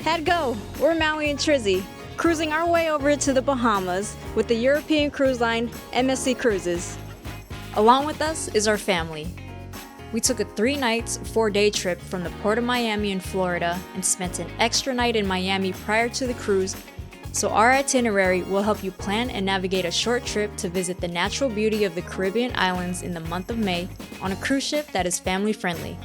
Head go! We're Maui and Trizzy, cruising our way over to the Bahamas with the European cruise line MSC Cruises. Along with us is our family. We took a 3-night, 4-day trip from the Port of Miami in Florida and spent an extra night in Miami prior to the cruise, so our itinerary will help you plan and navigate a short trip to visit the natural beauty of the Caribbean islands in the month of May on a cruise ship that is family friendly.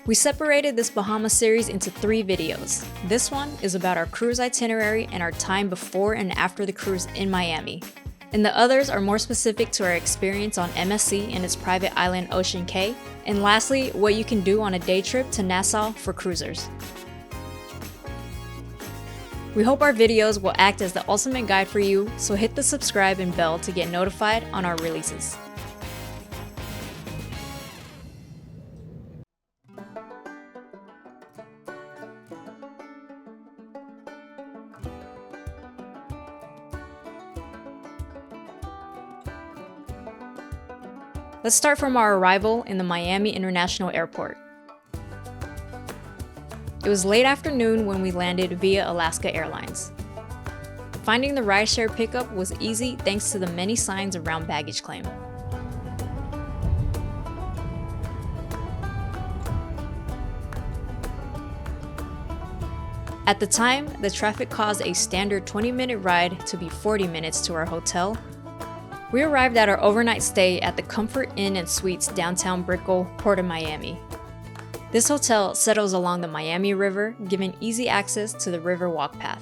We separated this Bahamas series into 3 videos. This one is about our cruise itinerary and our time before and after the cruise in Miami. And the others are more specific to our experience on MSC and its private island Ocean Cay. And lastly, what you can do on a day trip to Nassau for cruisers. We hope our videos will act as the ultimate guide for you, so hit the subscribe and bell to get notified on our releases. Let's start from our arrival in the Miami International Airport. It was late afternoon when we landed via Alaska Airlines. Finding the rideshare pickup was easy thanks to the many signs around baggage claim. At the time, the traffic caused a standard 20-minute ride to be 40 minutes to our hotel. We arrived at our overnight stay at the Comfort Inn and Suites downtown Brickell, Port of Miami. This hotel settles along the Miami River, giving easy access to the river walk path.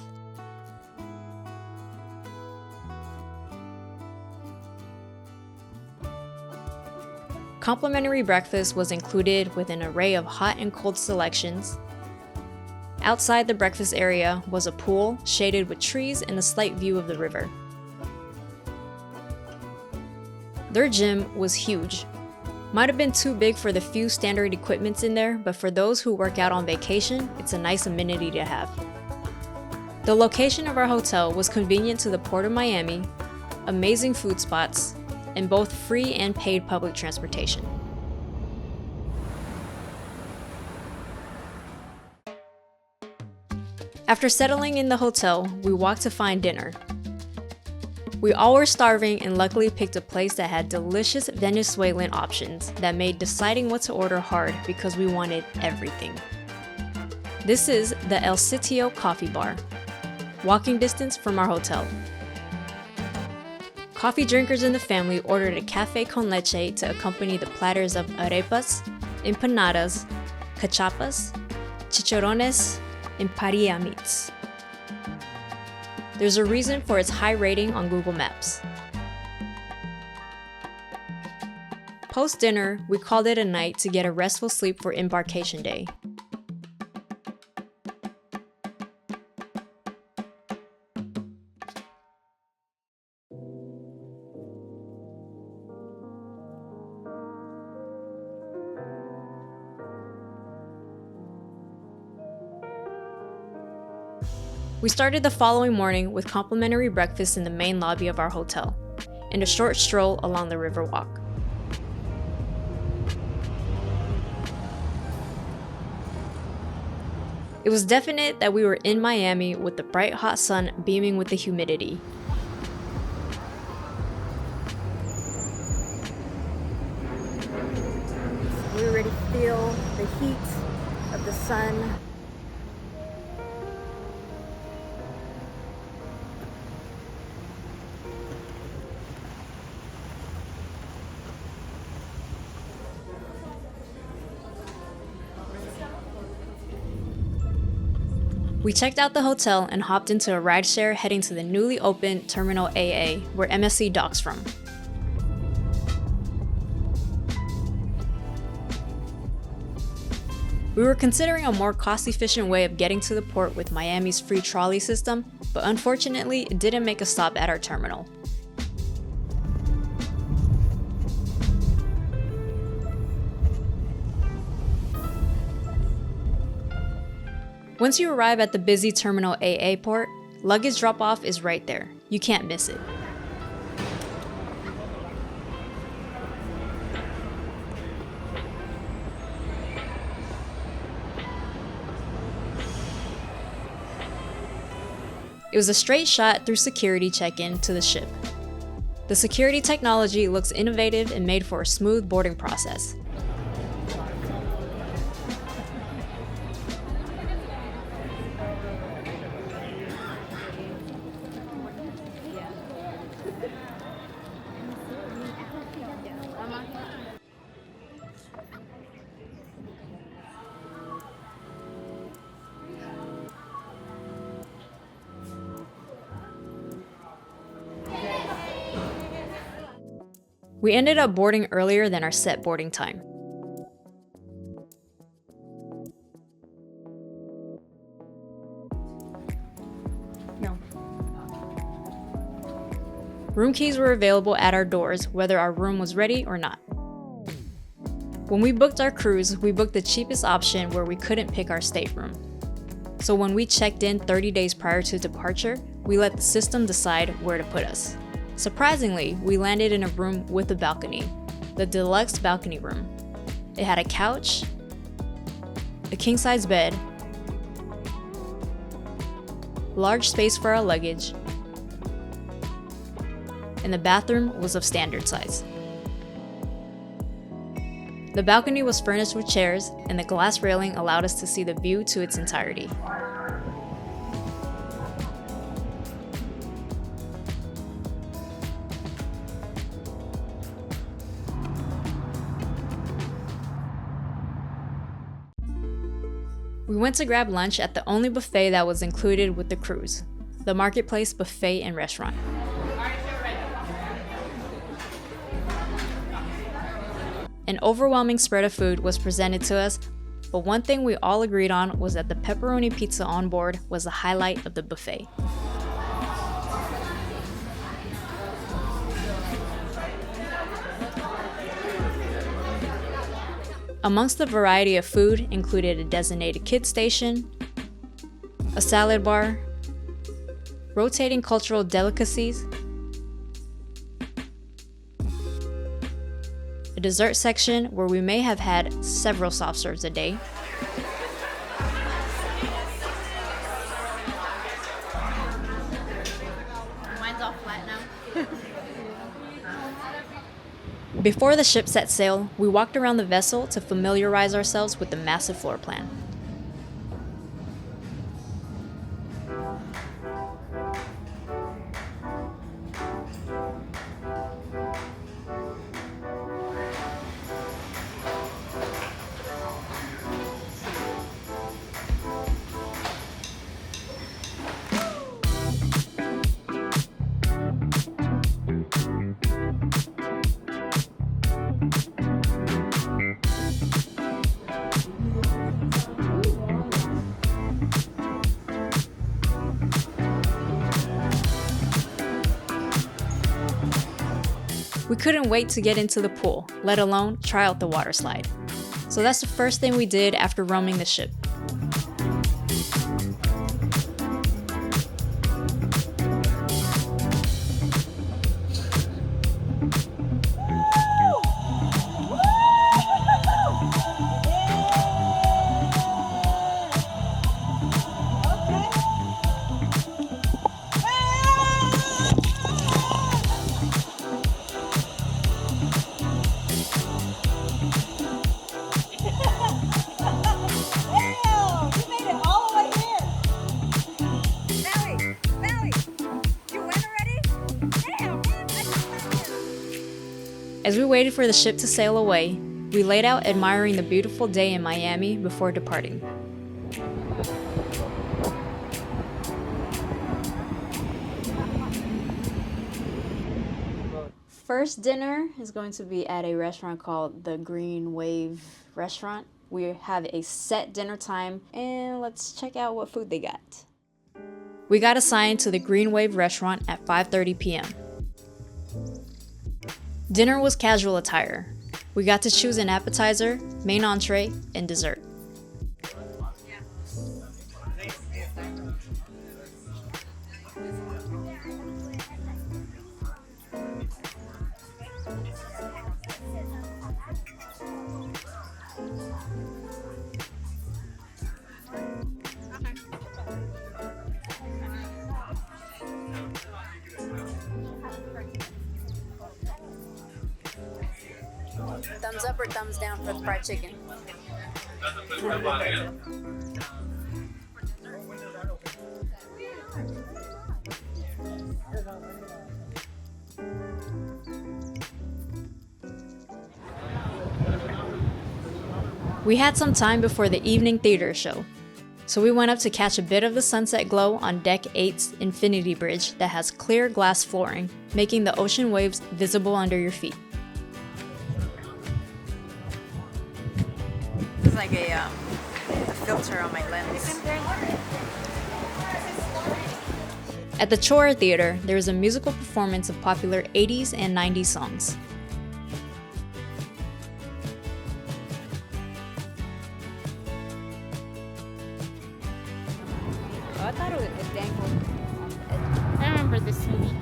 Complimentary breakfast was included with an array of hot and cold selections. Outside the breakfast area was a pool shaded with trees and a slight view of the river. Their gym was huge. Might have been too big for the few standard equipments in there, but for those who work out on vacation, it's a nice amenity to have. The location of our hotel was convenient to the Port of Miami, amazing food spots, and both free and paid public transportation. After settling in the hotel, we walked to find dinner. We all were starving and luckily picked a place that had delicious Venezuelan options that made deciding what to order hard because we wanted everything. This is the El Sitio Coffee Bar, walking distance from our hotel. Coffee drinkers in the family ordered a cafe con leche to accompany the platters of arepas, empanadas, cachapas, chicharrones, and parrilla meats. There's a reason for its high rating on Google Maps. Post-dinner, we called it a night to get a restful sleep for Embarkation Day. We started the following morning with complimentary breakfast in the main lobby of our hotel, and a short stroll along the river walk. It was definite that we were in Miami with the bright hot sun beaming with the humidity. We already feel the heat of the sun. We checked out the hotel and hopped into a rideshare heading to the newly opened Terminal AA, where MSC docks from. We were considering a more cost-efficient way of getting to the port with Miami's free trolley system, but unfortunately, it didn't make a stop at our terminal. Once you arrive at the busy Terminal AA port, luggage drop-off is right there. You can't miss it. It was a straight shot through security check-in to the ship. The security technology looks innovative and made for a smooth boarding process. We ended up boarding earlier than our set boarding time. No. Room keys were available at our doors, whether our room was ready or not. When we booked our cruise, we booked the cheapest option where we couldn't pick our stateroom. So when we checked in 30 days prior to departure, we let the system decide where to put us. Surprisingly, we landed in a room with a balcony, the deluxe balcony room. It had a couch, a king-size bed, large space for our luggage, and the bathroom was of standard size. The balcony was furnished with chairs, and the glass railing allowed us to see the view to its entirety. We went to grab lunch at the only buffet that was included with the cruise, the Marketplace Buffet and Restaurant. An overwhelming spread of food was presented to us, but one thing we all agreed on was that the pepperoni pizza on board was the highlight of the buffet. Amongst the variety of food included a designated kids station, a salad bar, rotating cultural delicacies, a dessert section where we may have had several soft serves a day, Mine's all flat now. Before the ship set sail, we walked around the vessel to familiarize ourselves with the massive floor plan. We couldn't wait to get into the pool, let alone try out the water slide. So that's the first thing we did after roaming the ship. As we waited for the ship to sail away, we laid out admiring the beautiful day in Miami before departing. First dinner is going to be at a restaurant called the Green Wave Restaurant. We have a set dinner time, and let's check out what food they got. We got assigned to the Green Wave Restaurant at 5:30 p.m. Dinner was casual attire. We got to choose an appetizer, main entree, and dessert. Thumbs up or thumbs down for the fried chicken? We had some time before the evening theater show, so we went up to catch a bit of the sunset glow on Deck 8's Infinity Bridge that has clear glass flooring, making the ocean waves visible under your feet. It's like a filter on my lens. At the Chora Theater, there is a musical performance of popular 80s and 90s songs. I thought it dangled on the edge. I remember this movie.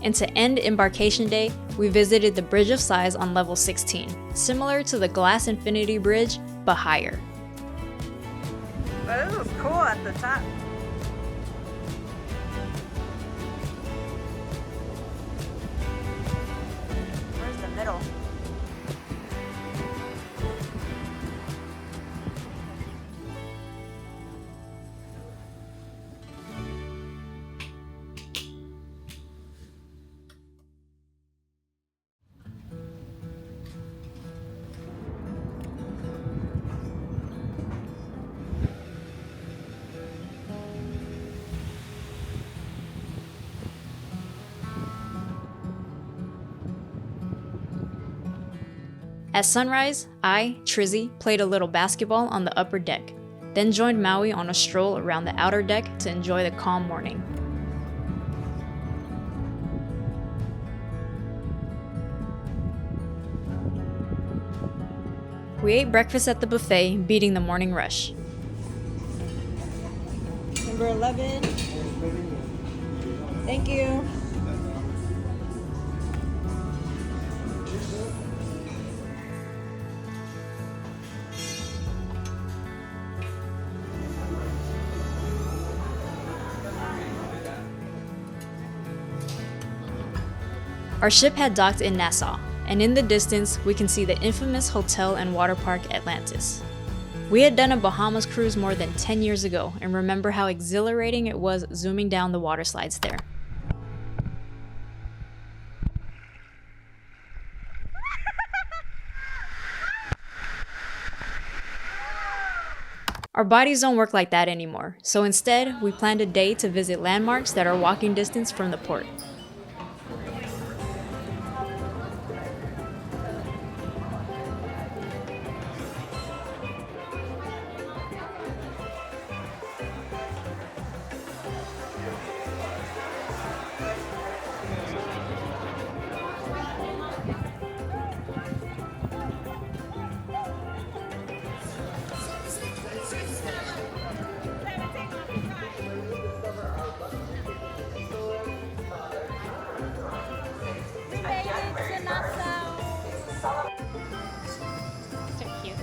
And to end Embarkation Day, we visited the Bridge of Sighs on level 16, similar to the Glass Infinity Bridge, but higher. But it was cool at the top. Where's the middle? At sunrise, I, Trizzy, played a little basketball on the upper deck, then joined Maui on a stroll around the outer deck to enjoy the calm morning. We ate breakfast at the buffet, beating the morning rush. Number 11. Thank you. Our ship had docked in Nassau, and in the distance, we can see the infamous hotel and water park Atlantis. We had done a Bahamas cruise more than 10 years ago and remember how exhilarating it was zooming down the water slides there. Our bodies don't work like that anymore, so instead, we planned a day to visit landmarks that are walking distance from the port. So cute.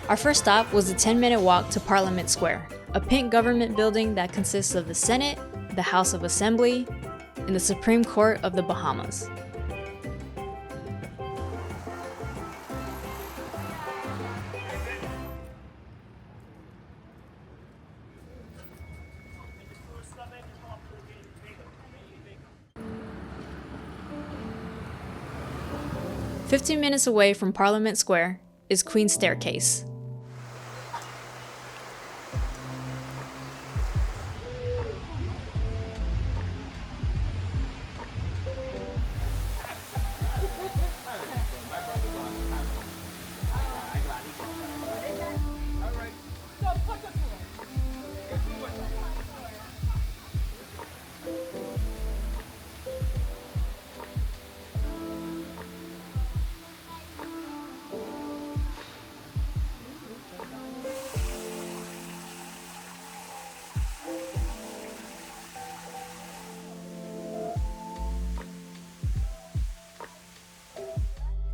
Our first stop was a 10-minute walk to Parliament Square, a pink government building that consists of the Senate, the House of Assembly, and the Supreme Court of the Bahamas. "15 minutes away from Parliament Square is Queen's Staircase.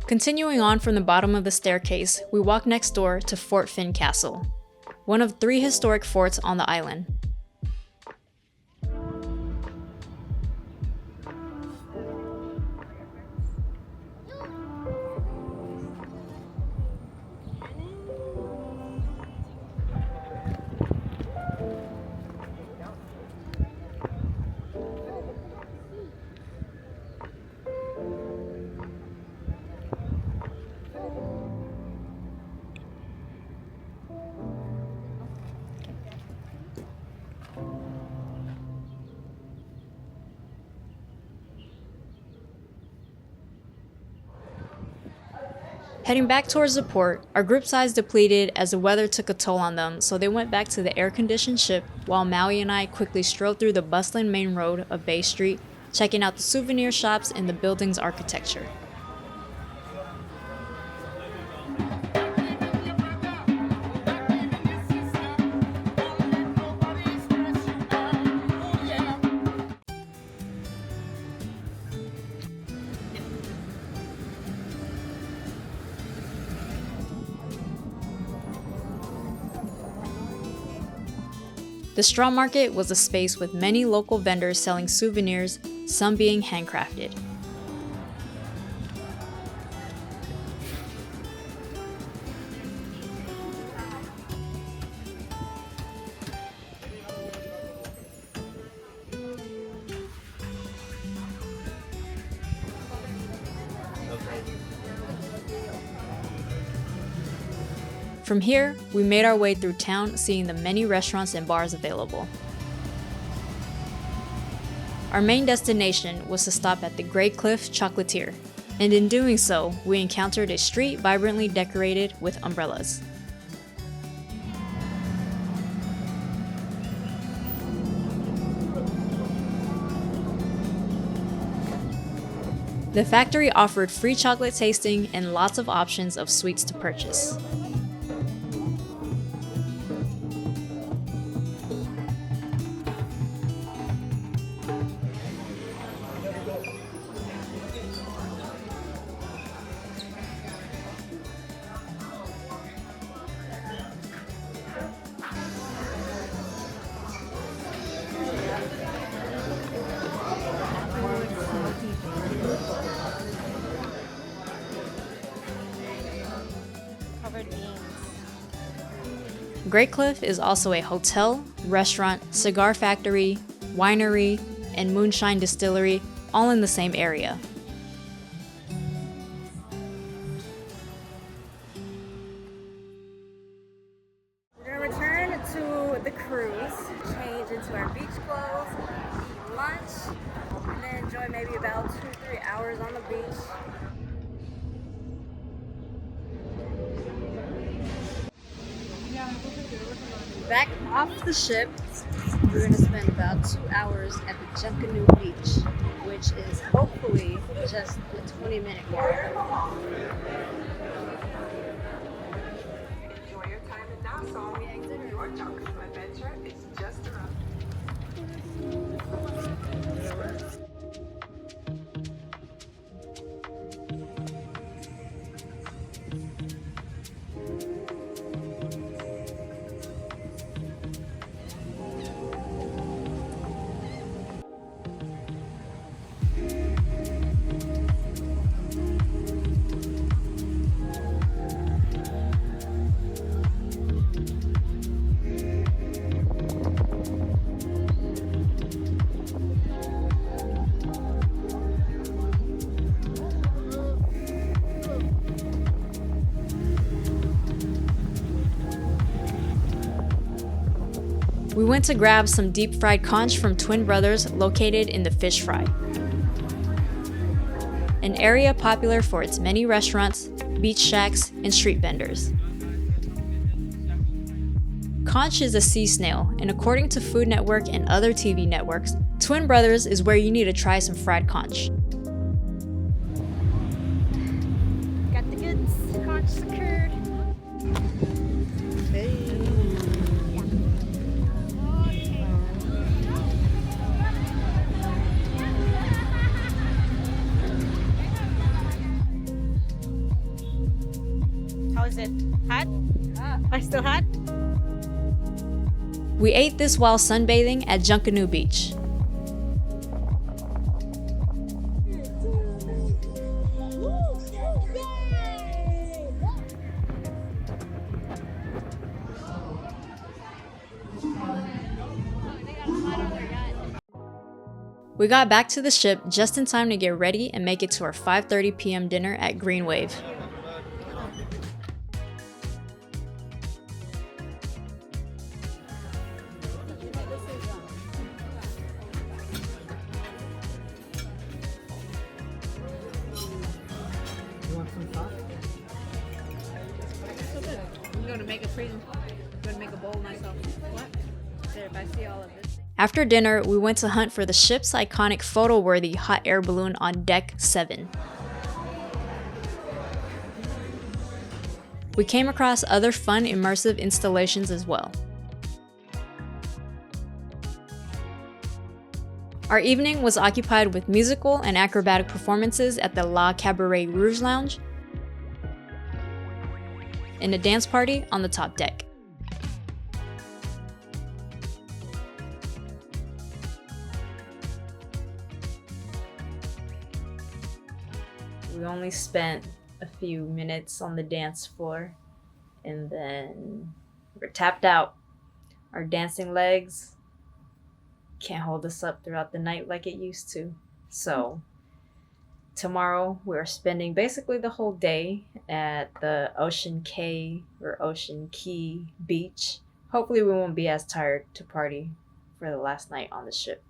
Continuing on from the bottom of the staircase, we walk next door to Fort Finn Castle, one of 3 historic forts on the island. Heading back towards the port, our group size depleted as the weather took a toll on them, so they went back to the air-conditioned ship while Maui and I quickly strolled through the bustling main road of Bay Street, checking out the souvenir shops and the building's architecture. The straw market was a space with many local vendors selling souvenirs, some being handcrafted. From here, we made our way through town, seeing the many restaurants and bars available. Our main destination was to stop at the Great Cliff Chocolatier, and in doing so, we encountered a street vibrantly decorated with umbrellas. The factory offered free chocolate tasting and lots of options of sweets to purchase. Great Cliff is also a hotel, restaurant, cigar factory, winery, and moonshine distillery, all in the same area. We're going to return to the cruise, change into our beach clothes, eat lunch, and then enjoy maybe about 2-3 hours on the beach. Back off the ship, we're going to spend about 2 hours at the Junkanoo Beach, which is hopefully just a 20-minute walk. Enjoy your time in Nassau. Your Junkanoo adventure is just around. We went to grab some deep fried conch from Twin Brothers located in the Fish Fry, an area popular for its many restaurants, beach shacks, and street vendors. Conch is a sea snail, and according to Food Network and other TV networks, Twin Brothers is where you need to try some fried conch. Got the goods, conch secured. Hey. We ate this while sunbathing at Junkanoo Beach. We got back to the ship just in time to get ready and make it to our 5:30 p.m. dinner at Green Wave. I'm going to make a bowl myself. What? There, if I see all of this. After dinner, we went to hunt for the ship's iconic photo-worthy hot air balloon on Deck 7. We came across other fun, immersive installations as well. Our evening was occupied with musical and acrobatic performances at the La Cabaret Rouge Lounge and a dance party on the top deck. We only spent a few minutes on the dance floor and then we're tapped out. Our dancing legs can't hold us up throughout the night like it used to. So tomorrow we're spending basically the whole day at the Ocean Cay or Ocean Key Beach. Hopefully we won't be as tired to party for the last night on the ship.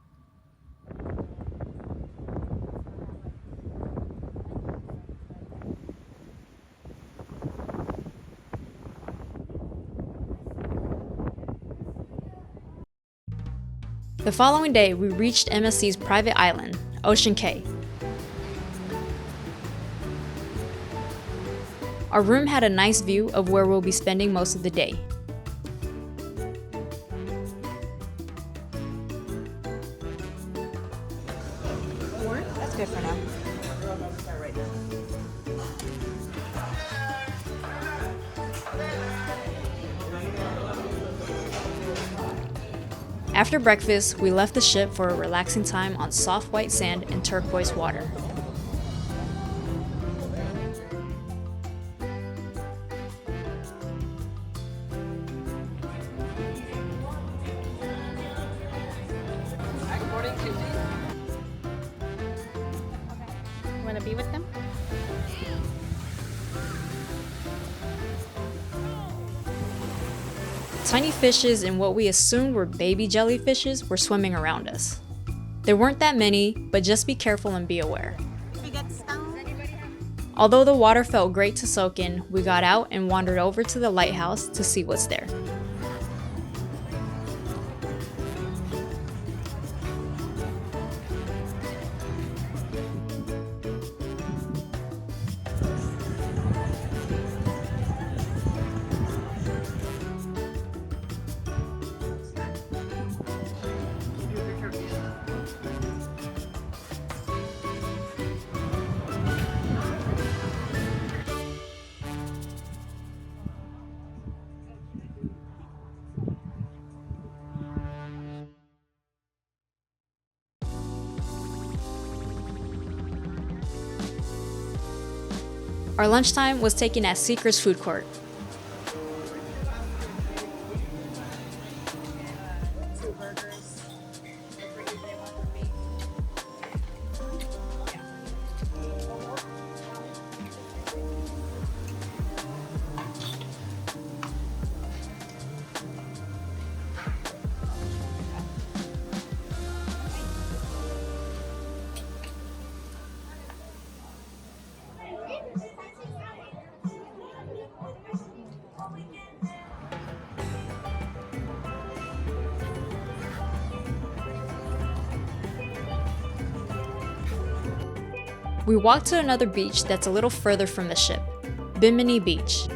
The following day, we reached MSC's private island, Ocean Cay. Our room had a nice view of where we'll be spending most of the day. That's good for now. After breakfast, we left the ship for a relaxing time on soft white sand and turquoise water. Want to be with them? Tiny fishes and what we assumed were baby jellyfishes were swimming around us. There weren't that many, but just be careful and be aware. Although the water felt great to soak in, we got out and wandered over to the lighthouse to see what's there. Our lunchtime was taken at Seeker's Food Court. We walked to another beach that's a little further from the ship, Bimini Beach.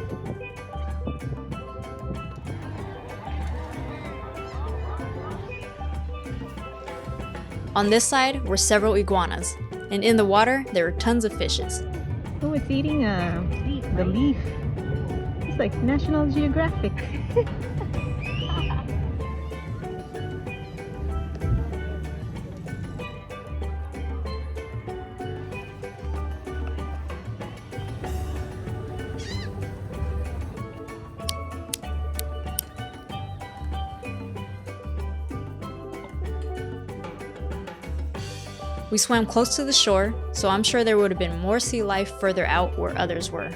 On this side were several iguanas, and in the water there were tons of fishes. Oh, it's eating the leaf. It's like National Geographic. We swam close to the shore, so I'm sure there would have been more sea life further out where others were.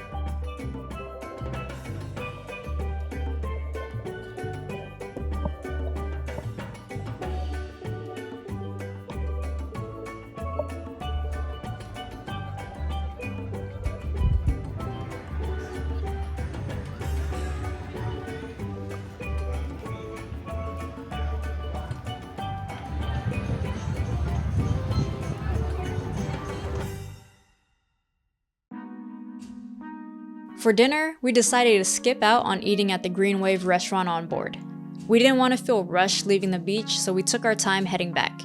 For dinner, we decided to skip out on eating at the Green Wave restaurant on board. We didn't want to feel rushed leaving the beach, so we took our time heading back.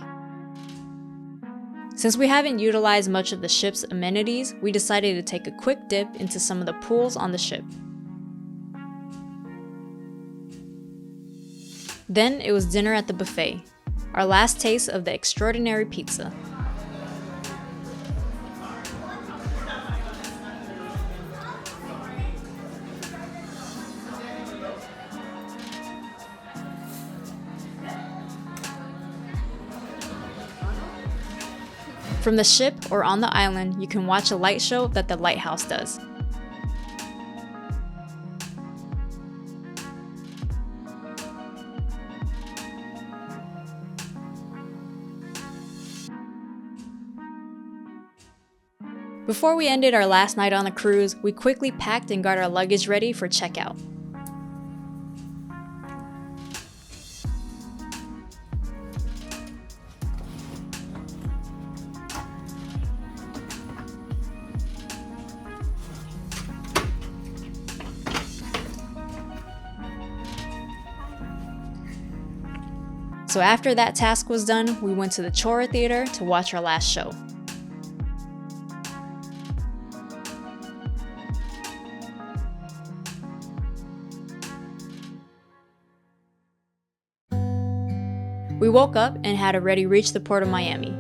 Since we haven't utilized much of the ship's amenities, we decided to take a quick dip into some of the pools on the ship. Then it was dinner at the buffet, our last taste of the extraordinary pizza. From the ship or on the island, you can watch a light show that the lighthouse does. Before we ended our last night on the cruise, we quickly packed and got our luggage ready for checkout. So after that task was done, we went to the Chora Theater to watch our last show. We woke up and had already reached the port of Miami.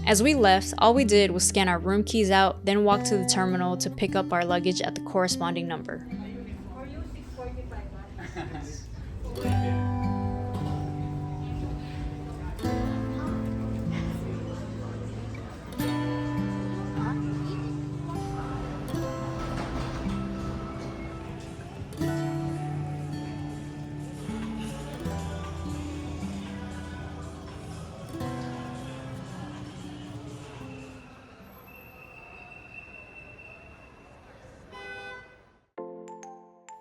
As we left, all we did was scan our room keys out, then walk to the terminal to pick up our luggage at the corresponding number.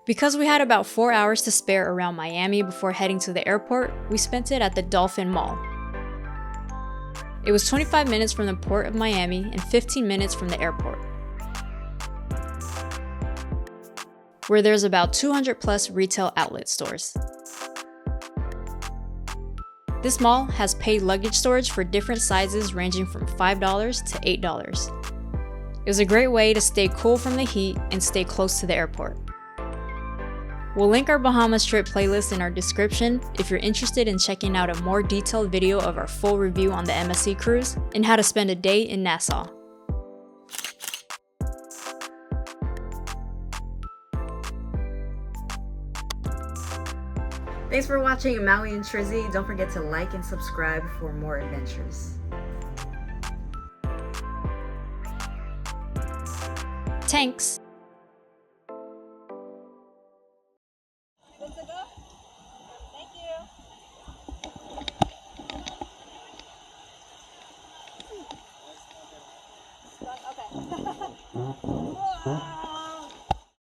Because we had about 4 hours to spare around Miami before heading to the airport, we spent it at the Dolphin Mall. It was 25 minutes from the port of Miami and 15 minutes from the airport, where there's about 200 plus retail outlet stores. This mall has paid luggage storage for different sizes ranging from $5 to $8. It was a great way to stay cool from the heat and stay close to the airport. We'll link our Bahamas trip playlist in our description if you're interested in checking out a more detailed video of our full review on the MSC cruise and how to spend a day in Nassau. Thanks for watching Maui and Trizzy. Don't forget to like and subscribe for more adventures. Thanks! Good to go? Thank you. Okay.